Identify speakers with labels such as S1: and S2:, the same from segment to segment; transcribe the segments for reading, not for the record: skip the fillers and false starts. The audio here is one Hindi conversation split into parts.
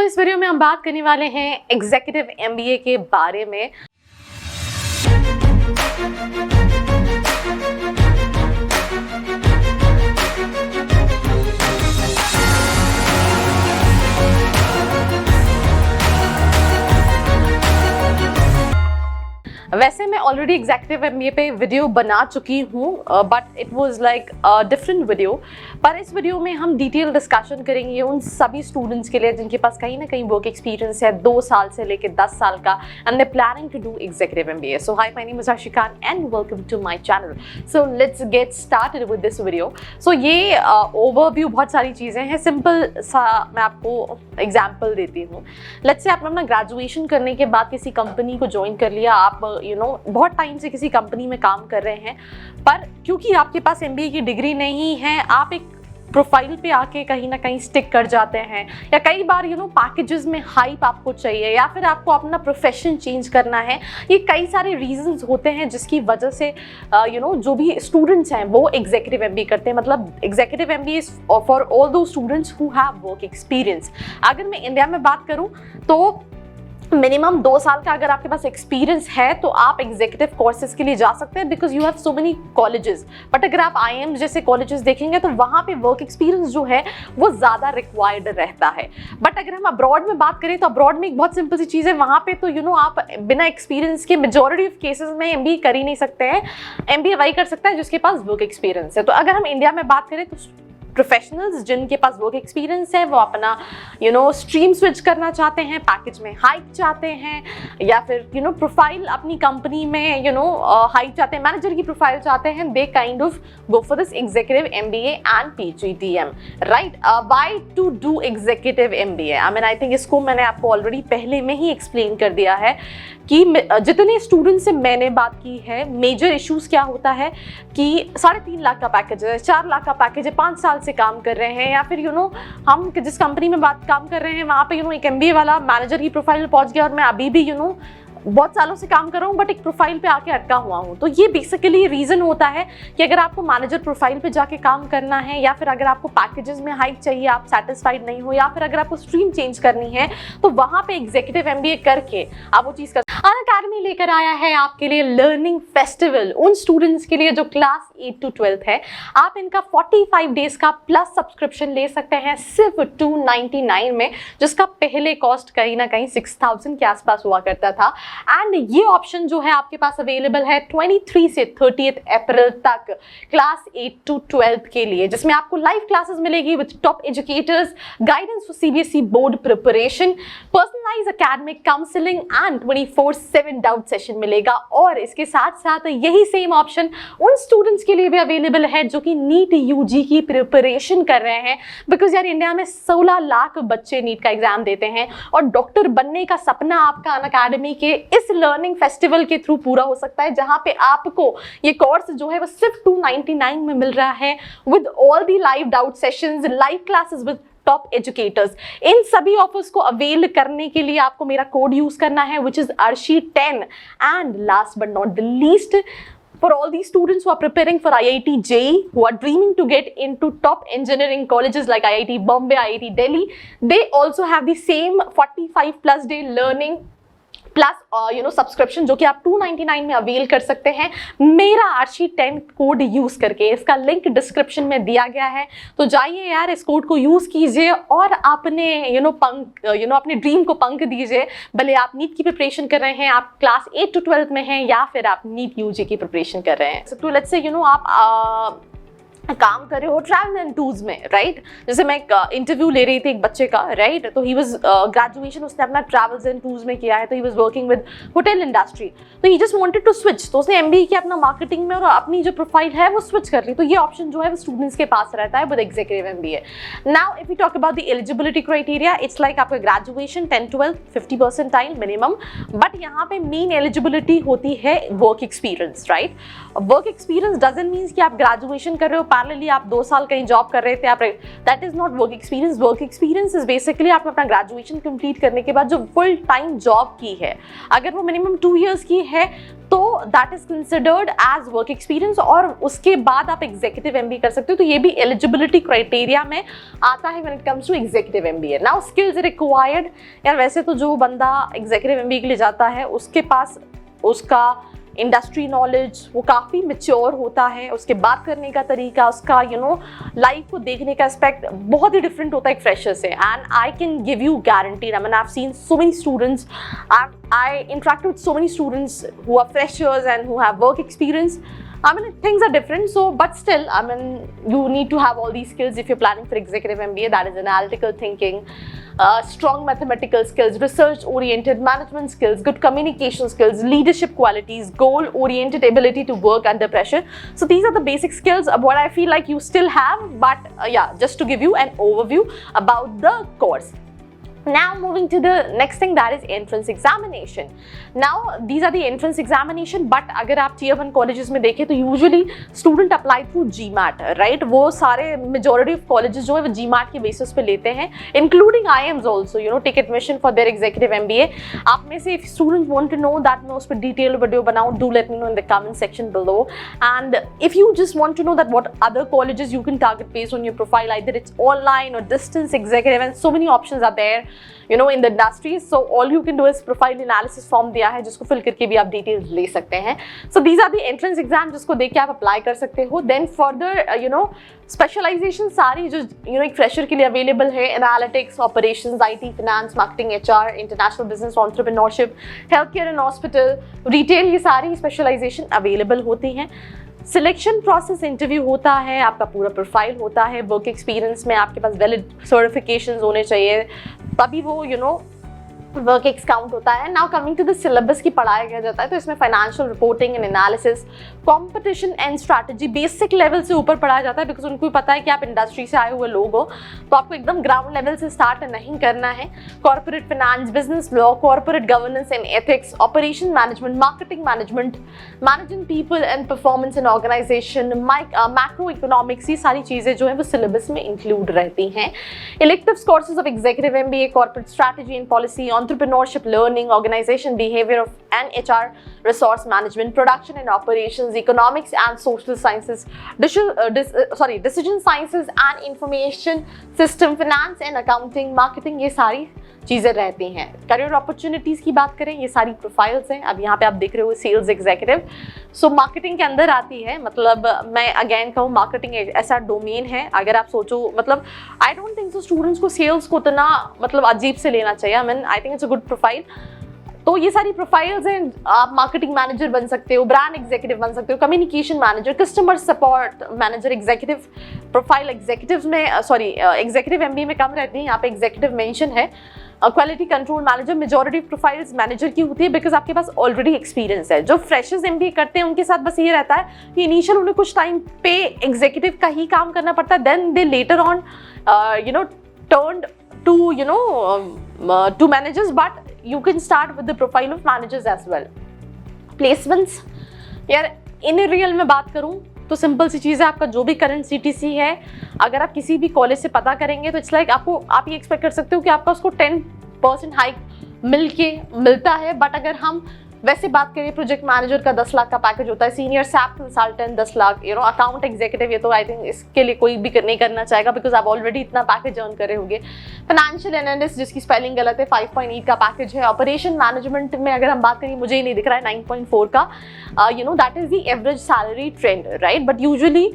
S1: इस वीडियो में हम बात करने वाले हैं एग्जीक्यूटिव एमबीए के बारे में। वैसे मैं ऑलरेडी एग्जीक्यूटिव एमबीए पे वीडियो बना चुकी हूँ, but it was like different video. पर इस वीडियो में हम डिटेल डिस्कशन करेंगे उन सभी स्टूडेंट्स के लिए जिनके पास कहीं ना कहीं वर्क एक्सपीरियंस है 2 साल से लेकर 10 साल का, and they planning to do executive MBA. So hi, my name is Arshi Khan and welcome to my channel. So let's get started with this video. So ये ओवरव्यू बहुत सारी चीज़ें हैं, सिंपल सा मैं आपको एग्जाम्पल देती हूँ। लेट्स से आपने अपना ग्रेजुएशन करने के बाद किसी कंपनी को ज्वाइन कर लिया, आप बहुत टाइम से किसी कंपनी में काम कर रहे हैं, पर क्योंकि आपके पास एमबीए की डिग्री नहीं है, आप एक प्रोफाइल पे आके कहीं ना कहीं स्टिक कर जाते हैं, या कई बार पैकेजेस में हाइप आपको चाहिए, या फिर आपको अपना प्रोफेशन चेंज करना है। ये कई सारे रीजंस होते हैं जिसकी वजह से जो भी स्टूडेंट्स हैं वो एग्जीक्यूटिव एमबीए करते हैं। मतलब एग्जीक्यूटिव एमबीए फॉर ऑल दो students who have work experience. अगर मैं इंडिया में बात करूं तो मिनिमम 2 साल का अगर आपके पास एक्सपीरियंस है तो आप एग्जीक्यूटिव कोर्सेज के लिए जा सकते हैं, because you have so many colleges. But अगर आप आईएम जैसे कॉलेजेस देखेंगे तो वहाँ पे वर्क एक्सपीरियंस जो है वो ज़्यादा रिक्वायर्ड रहता है। बट अगर हम अब्रॉड में बात करें तो अब्रॉड में एक बहुत सिंपल सी चीज़ है, वहाँ पे तो आप बिना एक्सपीरियंस के मेजॉरिटी ऑफ केसेस में एमबीए कर ही नहीं सकते हैं। एमबीए वही कर सकता है जिसके पास वर्क एक्सपीरियंस है। तो अगर हम इंडिया में बात करें तो प्रोफेशनल्स जिनके पास वर्क एक्सपीरियंस है वो अपना स्ट्रीम स्विच करना चाहते हैं, पैकेज में हाइक चाहते हैं, या फिर प्रोफाइल अपनी कंपनी में हाइक चाहते हैं, मैनेजर की प्रोफाइल चाहते हैं, they kind of go for this executive MBA and PGDM, right. Why to do executive MBA? I think इसको मैंने आपको ऑलरेडी पहले में ही एक्सप्लेन कर दिया है कि जितने स्टूडेंट्स से मैंने बात की है, मेजर इश्यूज क्या होता है कि 3.5 लाख का पैकेज है, 4 लाख का पैकेज है, 5 साल से काम कर रहे हैं, या फिर हम जिस कंपनी में काम कर रहे हैं वहाँ पे एक एमबीए वाला मैनेजर की प्रोफाइल में पहुँच गया और मैं अभी भी बहुत सालों से काम कर रहा हूँ बट एक प्रोफाइल पे आके अटका हुआ हूँ। तो ये बेसिकली रीज़न होता है कि अगर आपको मैनेजर प्रोफाइल पे जाके काम करना है, या फिर अगर आपको पैकेजेस में हाइक चाहिए, आप सेटिस्फाइड नहीं हो, या फिर अगर आपको स्ट्रीम चेंज करनी है, तो वहाँ पे एग्जीक्यूटिव एमबीए करके आप वो चीज़ कर। अनअकैडमी लेकर आया है आपके लिए लर्निंग फेस्टिवल उन स्टूडेंट्स के लिए जो क्लास 8 to 12 है। आप इनका 45 डेज का प्लस सब्सक्रिप्शन ले सकते हैं सिर्फ 299 में, जिसका पहले कॉस्ट कहीं ना कहीं 6000 के आसपास हुआ करता था। एंड ये ऑप्शन जो है आपके पास अवेलेबल है 23 से 30 अप्रैल तक क्लास 8 to 12 के लिए, जिसमें आपको लाइव क्लासेस मिलेगी with top educators, guidance for CBSE board preparation, personalised academic counselling and 24/7 doubt session मिलेगा। और इसके साथ साथ यही सेम ऑप्शन उन स्टूडेंट्स के लिए भी अवेलेबल है जो कि नीट यूजी की प्रिपरेशन कर रहे हैं, बिकॉज यार इंडिया में 16 लाख बच्चे नीट का एग्जाम देते हैं, और डॉक्टर बनने का सपना आपका अनअकैडमी के इस लर्निंग फेस्टिवल के थ्रू पूरा हो सकता है, जहां पे आपको ये कोर्स जो है वो सिर्फ 299 में मिल रहा है with all the live doubt sessions, live classes with top educators. इन सभी ऑफर्स को अवेल करने के लिए आपको मेरा कोड यूज करना है which is ARSHI10। And last but not the least, for all these students who are preparing for IIT JEE, who are dreaming to get into top engineering colleges like IIT Bombay, IIT Delhi, they also have the same 45+ day learning plus subscription जो कि आप 299 में अवेल कर सकते हैं मेरा ARSHI10 कोड यूज करके। इसका लिंक डिस्क्रिप्शन में दिया गया है, तो जाइए यार इस कोड को यूज कीजिए और अपने अपने ड्रीम को पंख दीजिए। भले आप नीट की प्रिपरेशन कर रहे हैं, आप क्लास 8 to 12 में हैं, या फिर आप नीट यूजी की प्रिपरेशन कर रहे हैं। तो लेट्स से आप काम कर रहे हो ट्रैवल एंड टूर्स में, राइट। जैसे मैं एक इंटरव्यू ले रही थी एक बच्चे का, राइट। तो ही वाज ग्रेजुएशन उसने अपना ट्रैवल्स एंड टूर्स में किया है, तो he was working with hotel industry, तो ही जस्ट वांटेड टू स्विच। तो उसने एमबीए किया अपना मार्केटिंग में और अपनी जो प्रोफाइल है वो स्विच कर ली। तो ये ऑप्शन जो है वो स्टूडेंट्स के पास रहता है with executive MBA. Now if you talk about the eligibility criteria, it's like आपका ग्रेजुएशन 10-12 50 परसेंटाइल मिनिमम, बट यहाँ पे मेन एलिजिबिलिटी होती है work experience, right. Work experience doesn't means कि आप ग्रेजुएशन कर रहे हो, पैरेलली आप 2 साल कहीं जॉब कर रहे थे, आप that is not work experience. Work experience is basically आपने अपना ग्रेजुएशन कंप्लीट करने के बाद जो फुल टाइम जॉब की है, अगर वो मिनिमम 2 years की है तो that is considered as work experience, और उसके बाद आप एग्जीक्यूटिव एमबीए कर सकते हो। तो ये भी एलिजिबिलिटी क्राइटेरिया में आता है when it comes to executive MBA. Now skills required, यार वैसे तो जो बंदा एग्जीक्यूटिव एमबीए के लिए जाता है उसके पास उसका इंडस्ट्री नॉलेज वो काफ़ी मैच्योर होता है, उसके बात करने का तरीका, उसका लाइफ को देखने का एस्पेक्ट बहुत ही डिफरेंट होता है एक फ्रेशर से। And I can give you guarantee, I mean I have seen so many students, I interact with so many students who are freshers and who have work experience. I mean, things are different, so but still, I mean, you need to have all these skills if you're planning for executive MBA. That is analytical thinking, strong mathematical skills, research-oriented management skills, good communication skills, leadership qualities, goal-oriented ability to work under pressure. So these are the basic skills of what I feel like you still have, but yeah, just to give you an overview about the course. Now moving to the next thing, that is entrance examination. Now these are the entrance examination, but अगर आप tier 1 colleges में देखें तो usually student apply through GMAT, right? वो सारे majority of colleges जो है वो GMAT के basis पे लेते हैं, including IIMs also, take admission for their executive MBA. आप में से if students want to know that मैं उस पर detailed video बनाऊँ, do let me know in the comment section below. And if you just want to know that what other colleges you can target based on your profile, either it's online or distance executive, and so many options are there in the industry. So all you can do is profile analysis form दिया है जिसको फिल करके भी आप डिटेल्स ले सकते हैं. So these are the entrance exam जिसको देख के आप अप्लाई कर सकते हो. Then further स्पेशलाइजेशन सारी जो एक फ्रेशर के लिए अवेलेबल है, analytics, operations, IT, finance, marketing, HR, international business, entrepreneurship, health care and hospital, retail, ये सारी स्पेशलाइजेशन अवेलेबल होती हैं. सिलेक्शन प्रोसेस इंटरव्यू होता है, आपका पूरा प्रोफाइल होता है, वर्क एक्सपीरियंस में आपके पास वैलिड सर्टिफिकेशंस होने चाहिए, तभी वो वर्क एक्स काउंट होता है. Now coming to the syllabus की पढ़ाया गया जाता है, तो इसमें financial reporting and analysis, competition and strategy basic level से ऊपर पढ़ाया जाता है, बिकॉज उनको भी पता है कि आप इंडस्ट्री से आए हुए लोग हो, तो आपको एकदम ग्राउंड लेवल से स्टार्ट नहीं करना है. Corporate finance, business law, corporate governance and ethics, operation management, marketing management, managing people and performance in organization, macro economics, ये सारी चीज़ें जो है वो सिलेबस में इंक्लूड रहती हैं. Elective courses of executive MBA, corporate strategy and policy, entrepreneurship learning, organization behavior and HR resource management, production and operations, economics and social sciences, decision sciences and information system, finance and accounting, marketing, ये सारी चीज़ें रहती हैं. करियर अपॉर्चुनिटीज़ की बात करें, ये सारी प्रोफाइल्स हैं. अब यहाँ पे आप देख रहे हो सेल्स एग्जीक्यूटिव, सो मार्केटिंग के अंदर आती है. मतलब मैं अगेन कहूँ, मार्केटिंग ऐसा डोमेन है, अगर आप सोचो, मतलब I don't think so students को सेल्स को इतना अजीब से लेना चाहिए. I think it's a good profile. तो ये सारी प्रोफाइल्स हैं. आप मार्केटिंग मैनेजर बन सकते हो, ब्रांड एग्जीक्यूटिव बन सकते हो, communication manager, customer support manager. Executive profile executive में एग्जीक्यूटिव एमबीए में कम रहती है, यहाँ पे एग्जीक्यूटिव मेंशन है. Quality control manager, majority profiles manager की होती है, बिकॉज आपके पास ऑलरेडी एक्सपीरियंस है. जो फ्रेशर्स एमबीए करते हैं उनके साथ बस ये रहता है कि इनिशियल उन्हें कुछ टाइम पे एग्जीक्यूटिव का ही काम करना पड़ता है, then they later on turned to managers, but you can start with the profile of managers as well. Placements, यार इन रियल में बात करूं तो सिंपल सी चीज़ है, आपका जो भी करंट CTC है, अगर आप किसी भी कॉलेज से पता करेंगे तो इट्स लाइक आप ये एक्सपेक्ट कर सकते हो कि आपका उसको 10% हाइक मिलता है. बट अगर हम वैसे बात करें, प्रोजेक्ट मैनेजर का 10 लाख का पैकेज होता है, senior SAP consultant 10 lakh, account executive, ये तो आई थिंक इसके लिए कोई भी नहीं करना चाहेगा, बिकॉज आप ऑलरेडी इतना पैकेज अर्न करे होंगे. फाइनेंशियल एनालिस्ट, जिसकी स्पेलिंग गलत है, 5.8 का पैकेज है. ऑपरेशन मैनेजमेंट में अगर हम बात करें, मुझे ही नहीं दिख रहा है 9.4 का. That is the average salary trend, right. But usually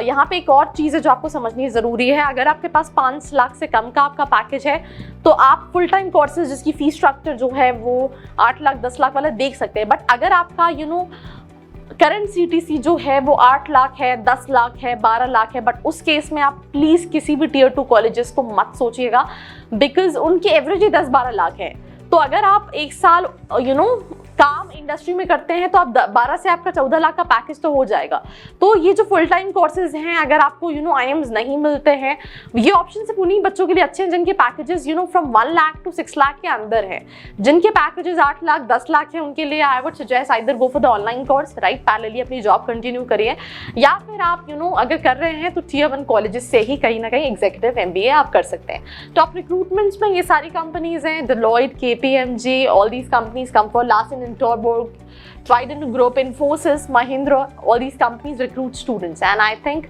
S1: यहाँ पे एक और चीज़ है जो आपको समझनी ज़रूरी है. अगर आपके पास 5 लाख से कम का आपका पैकेज है तो आप फुल टाइम कोर्सेज जिसकी फीस स्ट्रक्चर जो है वो 8 लाख 10 लाख वाला देख सकते हैं. बट अगर आपका करंट CTC जो है वो 8 लाख है, 10 लाख है, 12 लाख है, बट उस केस में आप प्लीज़ किसी भी Tier 2 कॉलेजेस को मत सोचिएगा, बिकॉज उनकी एवरेज ही 10-12 लाख है. तो अगर आप एक साल काम इंडस्ट्री में करते हैं तो आप 12 से आपका 14 लाख का पैकेज तो हो जाएगा। तो ये जो फुल टाइम कोर्सेज हैं, अगर आपको IIMs नहीं मिलते हैं, ये ऑप्शन सिर्फ उन्हीं बच्चों के लिए अच्छे हैं जिनके packages from 1 lakh to 6 lakh के अंदर है। जिनके पैकेजेस 8 लाख 10 लाख है, उनके लिए I would suggest either go for the online course, right, parallelly अपनी जॉब कंटिन्यू करिए, या फिर आप अगर कर रहे हैं तो Tier 1 कॉलेजेस से ही कहीं ना कहीं एग्जीक्यूटिव MBA आप कर सकते हैं। टॉप रिक्रूटमेंट्स में ये सारी कंपनीज हैं, Deloitte, KPMG, all these companies come for Larsen & Toubro, Trident Group, Infosys, Mahindra, all these companies recruit students, and I think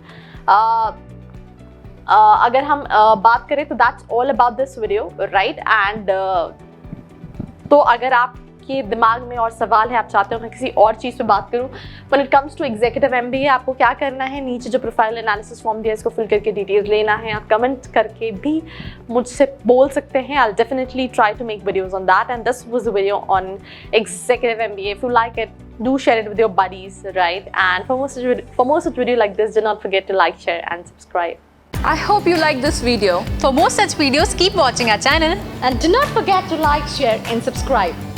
S1: अगर हम बात करें तो that's all about this video, right? And तो अगर आपके दिमाग में और सवाल है, आप चाहते हो मैं किसी और चीज़ पे बात करूं, when it comes to executive MBA आपको क्या करना है, नीचे जो प्रोफाइल एनालिसिस फॉर्म दिया है इसको फिल करके डिटेल्स लेना है, आप कमेंट करके भी मुझसे बोल सकते हैं। I'll definitely try to make videos on that, and this was a video on executive MBA. If you like it, do share it with your buddies, right? And for more such video like this, do not forget to like, share and subscribe.
S2: I hope you like this video. For more such videos, keep watching our channel.
S1: And do not forget to like, share and subscribe.